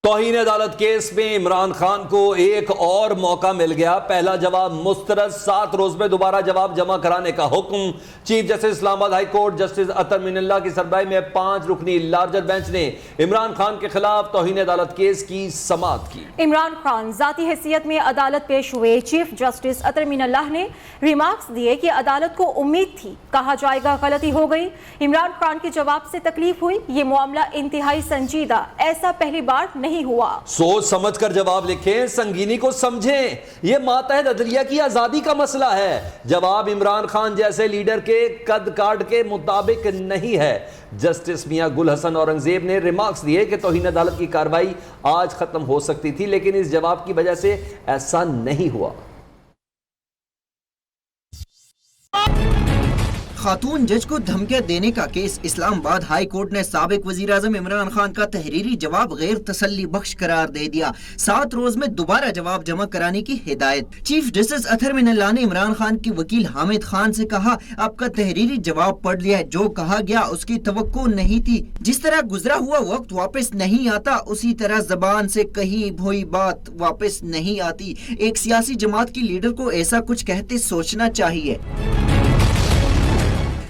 توہین عدالت کیس میں عمران خان کو ایک اور موقع مل گیا۔ پہلا جواب مسترد، 7 روز میں دوبارہ جواب جمع کرانے کا حکم۔ چیف جسٹس اسلام آباد ہائی کورٹ جسٹس اطہر من اللہ کی سربراہی میں 5 رکنی لارجر بینچ نے عمران خان کے خلاف توہین عدالت کیس کی سماعت کی۔ عمران خان ذاتی حیثیت میں عدالت پیش ہوئے۔ چیف جسٹس اطہر من اللہ نے ریمارکس دیے کہ عدالت کو امید تھی کہا جائے گا غلطی ہو گئی۔ عمران خان کے جواب سے تکلیف ہوئی، یہ معاملہ انتہائی سنجیدہ، ایسا پہلی بار نہیں ہوا۔ سوچ سمجھ کر جواب لکھیں، سنگینی کو سمجھیں، یہ ماتحت عدلیہ کی آزادی کا مسئلہ ہے۔ جواب عمران خان جیسے لیڈر کے قد کاٹ کے مطابق نہیں ہے۔ جسٹس میاں گل حسن اورنگزیب نے ریمارکس دیے کہ توہین عدالت کی کارروائی آج ختم ہو سکتی تھی، لیکن اس جواب کی وجہ سے ایسا نہیں ہوا۔ خاتون جج کو دھمکیاں دینے کا کیس، اسلام آباد ہائی کورٹ نے سابق وزیر اعظم عمران خان کا تحریری جواب غیر تسلی بخش قرار دے دیا۔ 7 روز میں دوبارہ جواب جمع کرانے کی ہدایت۔ چیف جسٹس اطہر من اللہ نے عمران خان کے وکیل حامد خان سے کہا، آپ کا تحریری جواب پڑھ لیا ہے، جو کہا گیا اس کی توقع نہیں تھی۔ جس طرح گزرا ہوا وقت واپس نہیں آتا، اسی طرح زبان سے کہی ہوئی بات واپس نہیں آتی۔ ایک سیاسی جماعت کی لیڈر کو ایسا کچھ کہتے سوچنا چاہیے۔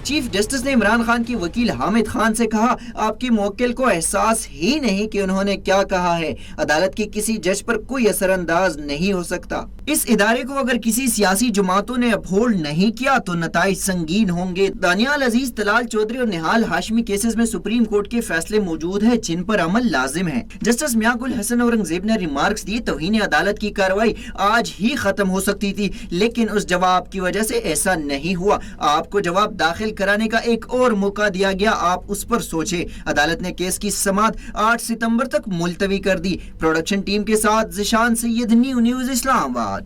چیف جسٹس نے عمران خان کی وکیل حامد خان سے کہا، آپ کی موکل کو احساس ہی نہیں کہ انہوں نے کیا کہا ہے۔ عدالت کی کسی جج پر کوئی اثر انداز نہیں ہو سکتا۔ اس ادارے کو اگر کسی سیاسی جماعتوں نے اپہولڈ نہیں کیا تو نتائج سنگین ہوں گے۔ دانیال عزیز، طلال چودھری اور نہال ہاشمی کیسز میں سپریم کورٹ کے فیصلے موجود ہیں جن پر عمل لازم ہے۔ جسٹس میاں گل حسن اورنگزیب نے ریمارکس دیے، توہین عدالت کی کارروائی آج ہی ختم ہو سکتی تھی، لیکن اس جواب کی وجہ سے ایسا نہیں ہوا۔ آپ کو جواب داخل کرانے کا ایک اور موقع دیا گیا، آپ اس پر سوچیں۔ عدالت نے کیس کی سماعت 8 ستمبر تک ملتوی کر دی۔ پروڈکشن ٹیم کے ساتھ ذیشان سید، نیو نیوز اسلام آباد۔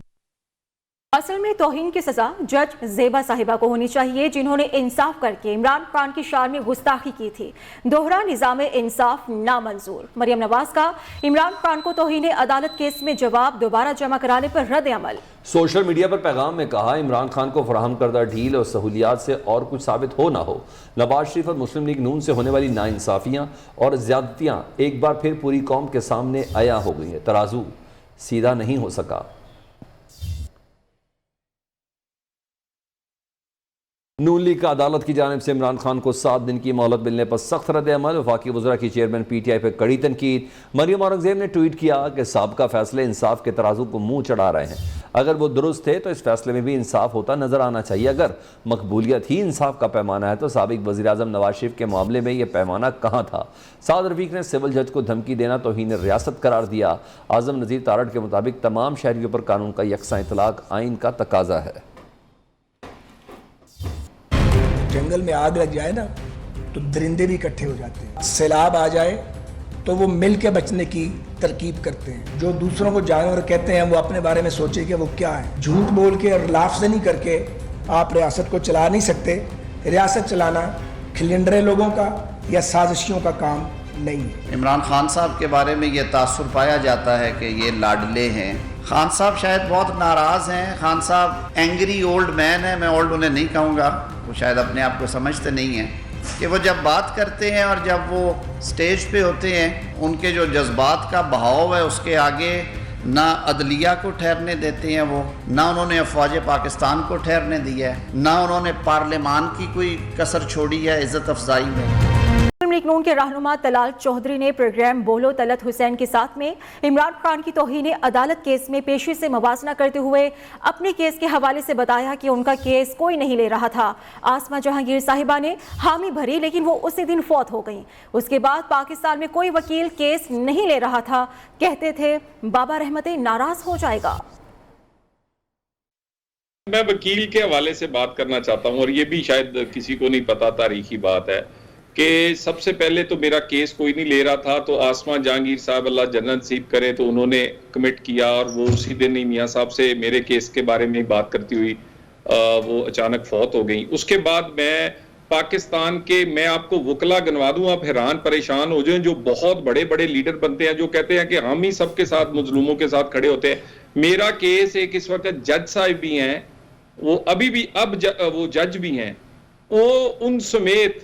اصل میں توہین کی سزا جج زیبا صاحبہ کو ہونی چاہیے، جنہوں نے انصاف کر کے عمران خان کی شان میں گستاخی کی تھی۔ دوہرا نظام انصاف نامنظور۔ مریم نواز کا عمران خان کو توہین عدالت کیس میں جواب دوبارہ جمع کرانے پر رد عمل۔ سوشل میڈیا پر پیغام میں کہا، عمران خان کو فراہم کردہ ڈھیل اور سہولیات سے اور کچھ ثابت ہو نہ ہو، نواز شریف اور مسلم لیگ نون سے ہونے والی ناانصافیاں اور زیادتیاں ایک بار پھر پوری قوم کے سامنے عیاں ہو گئی ہیں۔ ترازو سیدھا نہیں ہو سکا۔ نون لیگ کا عدالت کی جانب سے عمران خان کو 7 دن کی مہلت ملنے پر سخت رد عمل۔ وفاقی وزراء کی چیئرمین پی ٹی آئی پہ کڑی تنقید۔ مریم اورنگزیب نے ٹویٹ کیا کہ سابقہ فیصلے انصاف کے ترازو کو منہ چڑھا رہے ہیں، اگر وہ درست تھے تو اس فیصلے میں بھی انصاف ہوتا نظر آنا چاہیے۔ اگر مقبولیت ہی انصاف کا پیمانہ ہے تو سابق وزیر اعظم نواز شریف کے معاملے میں یہ پیمانہ کہاں تھا؟ سعد رفیق نے سول جج کو دھمکی دینا توہین ریاست قرار دیا۔ اعظم نذیر تارڑ کے مطابق تمام شہریوں پر قانون کا یکساں اطلاق آئین کا تقاضا ہے۔ جنگل میں آگ لگ جائے نا تو درندے بھی اکٹھے ہو جاتے ہیں، سیلاب آ جائے تو وہ مل کے بچنے کی ترکیب کرتے ہیں۔ جو دوسروں کو جانور کہتے ہیں وہ اپنے بارے میں سوچے کہ وہ کیا ہے۔ جھوٹ بول کے اور لافزنی کر کے آپ ریاست کو چلا نہیں سکتے۔ ریاست چلانا کھلنڈرے لوگوں کا یا سازشیوں کا کام نہیں ہے۔ عمران خان صاحب کے بارے میں یہ تاثر پایا جاتا ہے کہ یہ لاڈلے ہیں۔ خان صاحب شاید بہت ناراض ہیں۔ خان صاحب اینگری اولڈ مین ہیں، میں اولڈ انہیں نہیں کہوں گا، وہ شاید اپنے آپ کو سمجھتے نہیں ہیں کہ وہ جب بات کرتے ہیں اور جب وہ سٹیج پہ ہوتے ہیں ان کے جو جذبات کا بہاؤ ہے اس کے آگے نہ عدلیہ کو ٹھہرنے دیتے ہیں وہ، نہ انہوں نے افواج پاکستان کو ٹھہرنے دیا ہے، نہ انہوں نے پارلیمان کی کوئی کسر چھوڑی ہے عزت افزائی میں۔ مسلم لیگ نون کے رہنما طلال چودھری نے پروگرام بولو طلعت حسین کے ساتھ میں عمران خان کی توہین عدالت کیس میں پیشی سے موازنہ کرتے ہوئے اپنے کیس کے حوالے سے بتایا کہ ان کا کیس کوئی نہیں لے رہا تھا۔ آسما جہانگیر صاحبہ نے حامی بھری لیکن وہ اسی دن فوت ہو گئیں۔ اس کے بعد پاکستان میں کوئی وکیل کیس نہیں لے رہا تھا، کہتے تھے بابا رحمتی ناراض ہو جائے گا۔ میں وکیل کے حوالے سے بات کرنا چاہتا ہوں، اور یہ بھی شاید کسی کو نہیں پتا، تاریخی بات ہے کہ سب سے پہلے تو میرا کیس کوئی نہیں لے رہا تھا، تو آسما جہانگیر صاحب اللہ جنت نصیب کرے تو انہوں نے کمٹ کیا، اور وہ اسی دن ہی میاں صاحب سے میرے کیس کے بارے میں بات کرتی ہوئی وہ اچانک فوت ہو گئیں۔ اس کے بعد میں پاکستان کے، میں آپ کو وکلا گنوا دوں، آپ حیران پریشان ہو جائیں، جو بہت بڑے بڑے لیڈر بنتے ہیں جو کہتے ہیں کہ ہم ہی سب کے ساتھ مظلوموں کے ساتھ کھڑے ہوتے ہیں۔ میرا کیس ایک اس وقت جج صاحب بھی ہیں، وہ ابھی بھی اب وہ جج بھی ہیں، وہ ان سمیت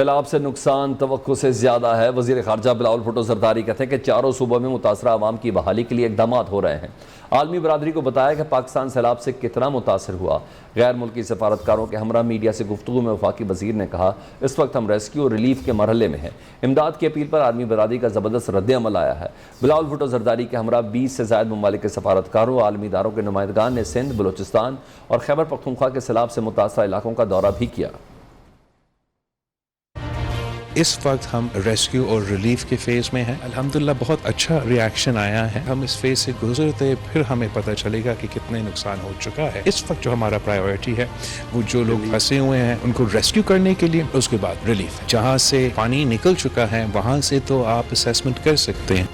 سیلاب سے نقصان توقع سے زیادہ ہے. وزیر خارجہ بلاول بھٹو زرداری کہتے ہیں کہ چاروں صوبوں میں متاثرہ عوام کی بحالی کے لیے اقدامات ہو رہے ہیں. عالمی برادری کو بتایا کہ پاکستان سیلاب سے کتنا متاثر ہوا. غیر ملکی سفارتکاروں کے ہمراہ میڈیا سے گفتگو میں وفاقی وزیر نے کہا اس وقت ہم ریسکیو اور ریلیف کے مرحلے میں ہیں. امداد کی اپیل پر عالمی برادری کا زبردست رد عمل آیا ہے. بلاول بھٹو زرداری کے ہمراہ 20 سے زائد ممالک کے سفارتکاروں عالمی اداروں کے نمائندگان نے سندھ، بلوچستان اور خیبر پختونخوا کے سیلاب سے متاثرہ علاقوں کا دورہ بھی کیا. اس وقت ہم ریسکیو اور ریلیف کے فیز میں ہیں. الحمدللہ بہت اچھا ریاکشن آیا ہے. ہم اس فیز سے گزرتے پھر ہمیں پتہ چلے گا کہ کتنے نقصان ہو چکا ہے. اس وقت جو ہمارا پرائیورٹی ہے وہ جو لوگ پھنسے ہوئے ہیں ان کو ریسکیو کرنے کے لیے، اس کے بعد ریلیف. جہاں سے پانی نکل چکا ہے وہاں سے تو آپ اسیسمنٹ کر سکتے ہیں.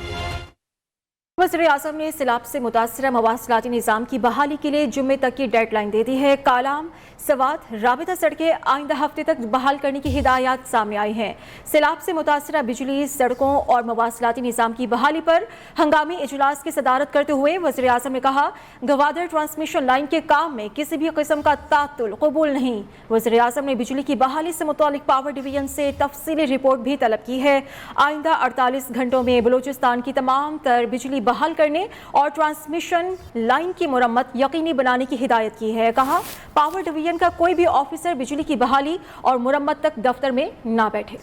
وزیر اعظم نے سیلاب سے متاثرہ مواصلاتی نظام کی بحالی کے لیے جمعے تک کی ڈیڈ لائن دے دی ہے. کالام، سوات، رابطہ سڑکیں آئندہ ہفتے تک بحال کرنے کی ہدایات سامنے آئی ہیں. سیلاب سے متاثرہ بجلی، سڑکوں اور مواصلاتی نظام کی بحالی پر ہنگامی اجلاس کی صدارت کرتے ہوئے وزیر اعظم نے کہا گوادر ٹرانسمیشن لائن کے کام میں کسی بھی قسم کا تعطل قبول نہیں. وزیر اعظم نے بجلی کی بحالی سے متعلق پاور ڈویژن سے تفصیلی رپورٹ بھی طلب کی ہے. آئندہ 48 گھنٹوں میں بلوچستان کی تمام تر بجلی بحال کرنے اور ٹرانسمیشن لائن کی مرمت یقینی بنانے کی ہدایت کی ہے. کہا پاور ڈویژن کا کوئی بھی آفیسر بجلی کی بحالی اور مرمت تک دفتر میں نہ بیٹھے.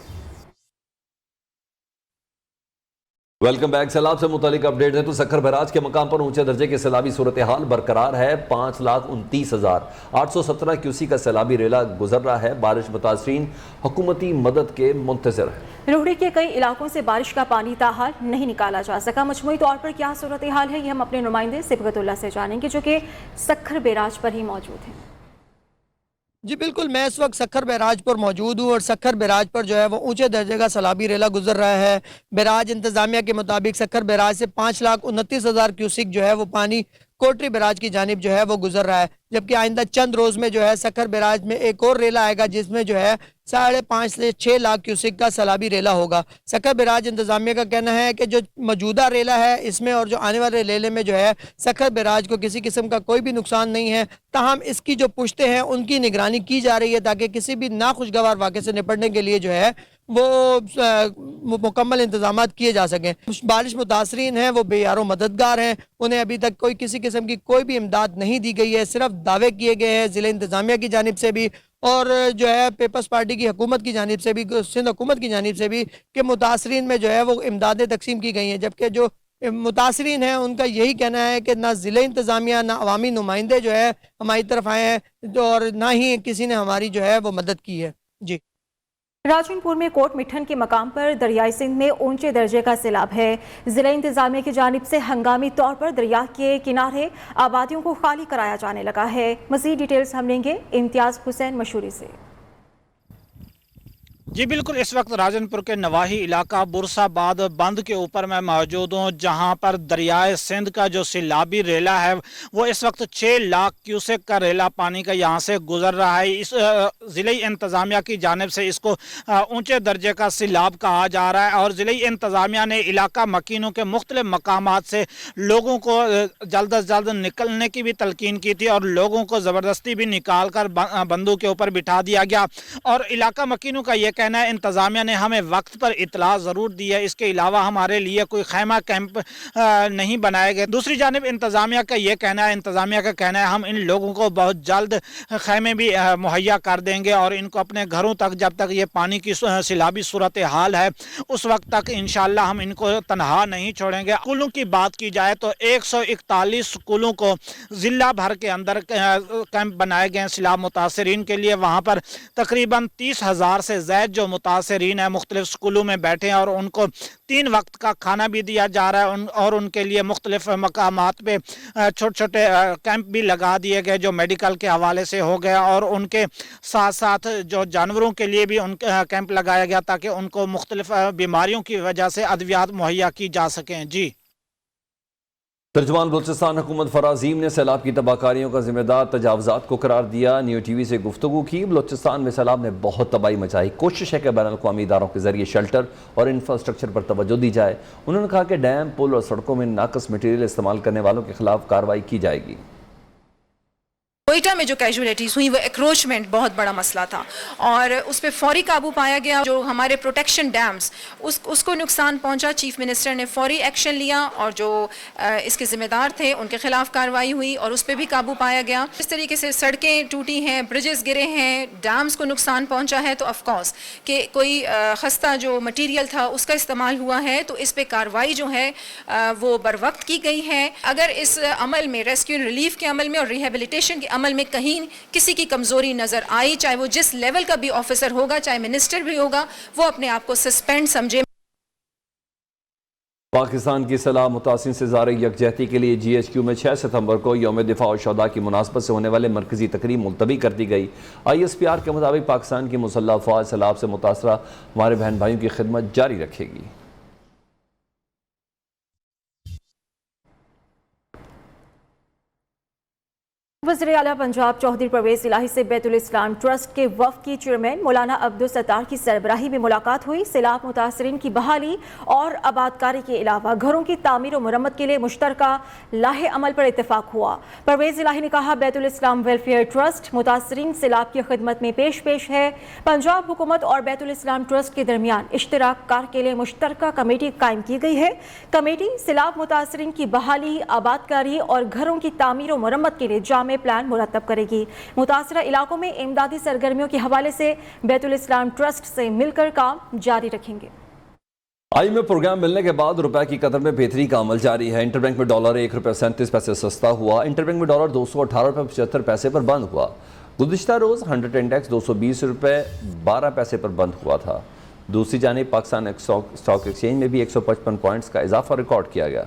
Welcome back. سیلاب سے متعلق اپڈیٹ ہے تو سکھر بیراج کے مقام پر اونچے درجے کی سیلابی صورتحال برقرار ہے. 5,29,817 کیوسی کا سیلابی ریلا گزر رہا ہے. بارش متاثرین حکومتی مدد کے منتظر ہیں. روہڑی کے کئی علاقوں سے بارش کا پانی تاحال نہیں نکالا جا سکا. مجموعی طور پر کیا صورتحال ہے یہ ہم اپنے نمائندے صبغت اللہ سے جانیں گے جو کہ سکھر بیراج پر ہی موجود ہیں. جی بالکل، میں اس وقت سکھر بیراج پر موجود ہوں اور سکھر بیراج پر جو ہے وہ اونچے درجے کا سیلابی ریلا گزر رہا ہے. بیراج انتظامیہ کے مطابق سکھر بیراج سے 5,29,000 کیوسک جو ہے وہ پانی کوٹری بیراج کی جانب جو ہے وہ گزر رہا ہے. جبکہ آئندہ چند روز میں جو ہے سکھر بیراج میں ایک اور ریلا آئے گا جس میں جو ہے 5.5 سے 6 لاکھ کیوسک کا سیلابی ریلا ہوگا. سکھر بیراج انتظامیہ کا کہنا ہے کہ جو موجودہ ریلا ہے اس میں اور جو آنے والے ریلے میں جو ہے سکھر بیراج کو کسی قسم کا کوئی بھی نقصان نہیں ہے. تاہم اس کی جو پشتیں ہیں ان کی نگرانی کی جا رہی ہے تاکہ کسی بھی ناخوشگوار واقعے سے نپٹنے کے لیے جو ہے وہ مکمل انتظامات کیے جا سکیں. بارش متاثرین ہیں وہ بے یار و مددگار ہیں. انہیں ابھی تک کوئی کسی قسم کی کوئی بھی امداد نہیں دی گئی ہے. صرف دعوے کیے گئے ہیں ضلع انتظامیہ کی جانب سے بھی اور جو ہے پیپلز پارٹی کی حکومت کی جانب سے بھی، سندھ حکومت کی جانب سے بھی کہ متاثرین میں جو ہے وہ امدادیں تقسیم کی گئی ہیں. جبکہ جو متاثرین ہیں ان کا یہی کہنا ہے کہ نہ ضلع انتظامیہ نہ عوامی نمائندے جو ہے ہماری طرف آئے ہیں اور نہ ہی کسی نے ہماری جو ہے وہ مدد کی ہے. جی راجن پور میں کوٹ مٹھن کے مقام پر دریائے سندھ میں اونچے درجے کا سیلاب ہے. ضلع انتظامیہ کی جانب سے ہنگامی طور پر دریا کے کنارے آبادیوں کو خالی کرایا جانے لگا ہے. مزید ڈیٹیلز ہم لیں گے امتیاز حسین مشوری سے. جی بالکل، اس وقت راجن پور کے نواحی علاقہ برساباد بند کے اوپر میں موجود ہوں جہاں پر دریائے سندھ کا جو سیلابی ریلا ہے وہ اس وقت 6 لاکھ کیوسک کا ریلا پانی کا یہاں سے گزر رہا ہے. اس ضلع انتظامیہ کی جانب سے اس کو اونچے درجے کا سیلاب کہا جا رہا ہے اور ضلع انتظامیہ نے علاقہ مکینوں کے مختلف مقامات سے لوگوں کو جلد از جلد نکلنے کی بھی تلقین کی تھی اور لوگوں کو زبردستی بھی نکال کر بندوں کے اوپر بٹھا دیا گیا. اور علاقہ مکینوں کا یہ کہنا ہے انتظامیہ نے ہمیں وقت پر اطلاع ضرور دی ہے، اس کے علاوہ ہمارے لیے کوئی خیمہ کیمپ نہیں بنائے گئے. دوسری جانب انتظامیہ کا یہ کہنا ہے، انتظامیہ کا کہنا ہے ہم ان لوگوں کو بہت جلد خیمے بھی مہیا کر دیں گے اور ان کو اپنے گھروں تک جب تک یہ پانی کی سیلابی صورتحال ہے اس وقت تک انشاءاللہ ہم ان کو تنہا نہیں چھوڑیں گے. اسکولوں کی بات کی جائے تو 141 اسکولوں کو ضلع بھر کے اندر کیمپ بنائے گئے سیلاب متاثرین کے لیے. وہاں پر تقریباً 30,000 سے زائد جو متاثرین ہیں مختلف اسکولوں میں بیٹھے ہیں اور ان کو 3 وقت کا کھانا بھی دیا جا رہا ہے اور ان کے لیے مختلف مقامات پہ چھوٹے چھوٹے کیمپ بھی لگا دیے گئے جو میڈیکل کے حوالے سے ہو گیا اور ان کے ساتھ ساتھ جو جانوروں کے لیے بھی ان کیمپ لگایا گیا تاکہ ان کو مختلف بیماریوں کی وجہ سے ادویات مہیا کی جا سکیں. جی ترجمان بلوچستان حکومت فرازیم نے سیلاب کی تباہ کاریوں کا ذمہ دار تجاوزات کو قرار دیا. نیو ٹی وی سے گفتگو کی. بلوچستان میں سیلاب نے بہت تباہی مچائی. کوشش ہے کہ بین الاقوامی اداروں کے ذریعے شیلٹر اور انفراسٹرکچر پر توجہ دی جائے. انہوں نے کہا کہ ڈیم، پل اور سڑکوں میں ناقص مٹیریل استعمال کرنے والوں کے خلاف کارروائی کی جائے گی. کوئٹہ میں جو کیجولیٹیز ہوئی وہ ایکروچمنٹ بہت بڑا مسئلہ تھا اور اس پہ فوری قابو پایا گیا. جو ہمارے پروٹیکشن ڈیمز اس کو نقصان پہنچا, چیف منسٹر نے فوری ایکشن لیا اور جو اس کے ذمہ دار تھے ان کے خلاف کارروائی ہوئی اور اس پہ بھی قابو پایا گیا. اس طریقے سے سڑکیں ٹوٹی ہیں, بریجز گرے ہیں, ڈیمز کو نقصان پہنچا ہے, تو آف کورس کہ کوئی خستہ جو مٹیریل تھا اس کا استعمال ہوا ہے تو اس پہ کارروائی جو ہے وہ بر وقت کی گئی ہے. اگر اس عمل میں ریسکیو اینڈ ریلیف کے عمل میں اور ریہیبلیٹیشن کے عمل میں کہیں کسی کی کمزوری نظر آئی, چاہے وہ جس لیول کا بھی آفیسر ہوگا, چاہے منسٹر بھی ہوگا, وہ اپنے آپ کو سسپینڈ سمجھے. پاکستان کی اصلاح متاثرین سے ظاہر یکجہتی کے لیے جی ایچ کیو میں 6 ستمبر کو یوم دفاع و شہداء کی مناسبت سے ہونے والے مرکزی تقریب ملتوی کر دی گئی. آئی ایس پی آر کے مطابق پاکستان کی مسلح افواج سیلاب سے متاثرہ ہمارے بہن بھائیوں کی خدمت جاری رکھے گی. وزیر اعلیٰ پنجاب چودھری پرویز الہی سے بیت الاسلام ٹرسٹ کے وفد کی چیئرمین مولانا عبدالستار کی سربراہی میں ملاقات ہوئی. سیلاب متاثرین کی بحالی اور آبادکاری کے علاوہ گھروں کی تعمیر و مرمت کے لیے مشترکہ لاہے عمل پر اتفاق ہوا. پرویز الہی نے کہا بیت الاسلام ویلفیئر ٹرسٹ متاثرین سیلاب کی خدمت میں پیش ہے. پنجاب حکومت اور بیت الاسلام ٹرسٹ کے درمیان اشتراک کار کے لیے مشترکہ کمیٹی قائم کی گئی ہے. کمیٹی سیلاب متاثرین کی بحالی, آبادکاری اور گھروں کی تعمیر و مرمت کے لیے جامع پلان مرتب کرے گی. متاثرہ علاقوں میں امدادی سرگرمیوں کے حوالے سے بیت الاسلام ٹرسٹ سے مل کر کام جاری رکھیں گے. آئی میں پروگرام ملنے کے بعد روپے کی قدر میں بہتری کا عمل جاری ہے. انٹر بینک میں ڈالر 1 روپے 37 پیسے سستا ہوا. انٹر بینک میں ڈالر 218 روپے 75 پیسے پر بند ہوا. گزشتہ روز 100 انڈیکس 220 روپے 12 پیسے پر بند ہوا تھا. دوسری جانب پاکستان اسٹاک ایکسچینج میں بھی 155 پوائنٹس کا اضافہ ریکارڈ کیا گیا.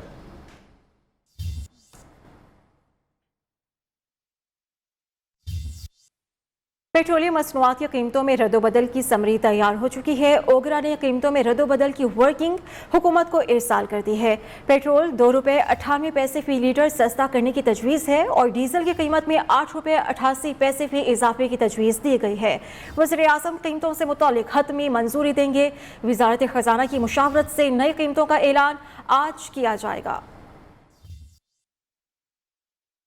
پیٹرولیم مصنوعات کی قیمتوں میں رد و بدل کی سمری تیار ہو چکی ہے. اوگرا نے قیمتوں میں رد و بدل کی ورکنگ حکومت کو ارسال کر دی ہے. پیٹرول 2 روپے 98 پیسے فی لیٹر سستا کرنے کی تجویز ہے اور ڈیزل کی قیمت میں 8 روپے 88 پیسے فی اضافے کی تجویز دی گئی ہے. وزیر اعظم قیمتوں سے متعلق حتمی منظوری دیں گے. وزارت خزانہ کی مشاورت سے نئی قیمتوں کا اعلان آج کیا جائے گا.